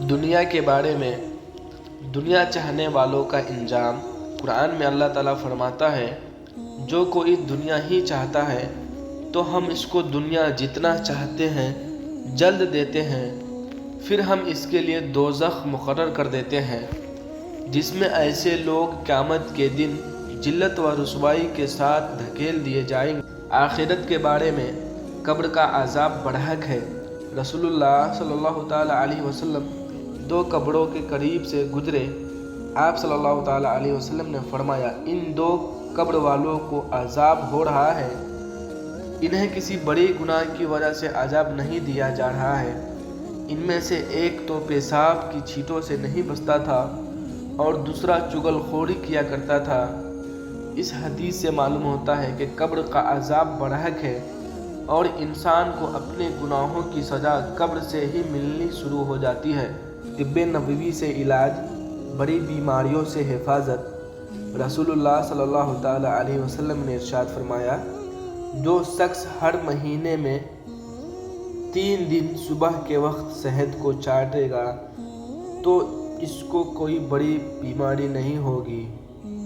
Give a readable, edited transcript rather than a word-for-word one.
دنیا کے بارے میں دنیا چاہنے والوں کا انجام قرآن میں اللہ تعالیٰ فرماتا ہے، جو کوئی دنیا ہی چاہتا ہے تو ہم اس کو دنیا جتنا چاہتے ہیں جلد دیتے ہیں، پھر ہم اس کے لیے دوزخ مقرر کر دیتے ہیں جس میں ایسے لوگ قیامت کے دن ذلت و رسوائی کے ساتھ دھکیل دیے جائیں گے۔ آخرت کے بارے میں قبر کا عذاب برحق ہے۔ رسول اللہ صلی اللہ تعالیٰ علیہ وسلم 2 قبروں کے قریب سے گزرے۔ آپ صلی اللہ تعالیٰ علیہ وسلم نے فرمایا، ان 2 قبر والوں کو عذاب ہو رہا ہے، انہیں کسی بڑی گناہ کی وجہ سے عذاب نہیں دیا جا رہا ہے۔ ان میں سے ایک تو پیشاب کی چھینٹوں سے نہیں بچتا تھا اور دوسرا چغل خوری کیا کرتا تھا۔ اس حدیث سے معلوم ہوتا ہے کہ قبر کا عذاب برحق ہے اور انسان کو اپنے گناہوں کی سزا قبر سے ہی ملنی شروع ہو جاتی ہے۔ طب نبوی سے علاج، بڑی بیماریوں سے حفاظت۔ رسول اللہ صلی اللہ تعالیٰ علیہ وسلم نے ارشاد فرمایا، جو شخص ہر مہینے میں 3 دن صبح کے وقت شہد کو چاٹے گا تو اس کو کوئی بڑی بیماری نہیں ہوگی۔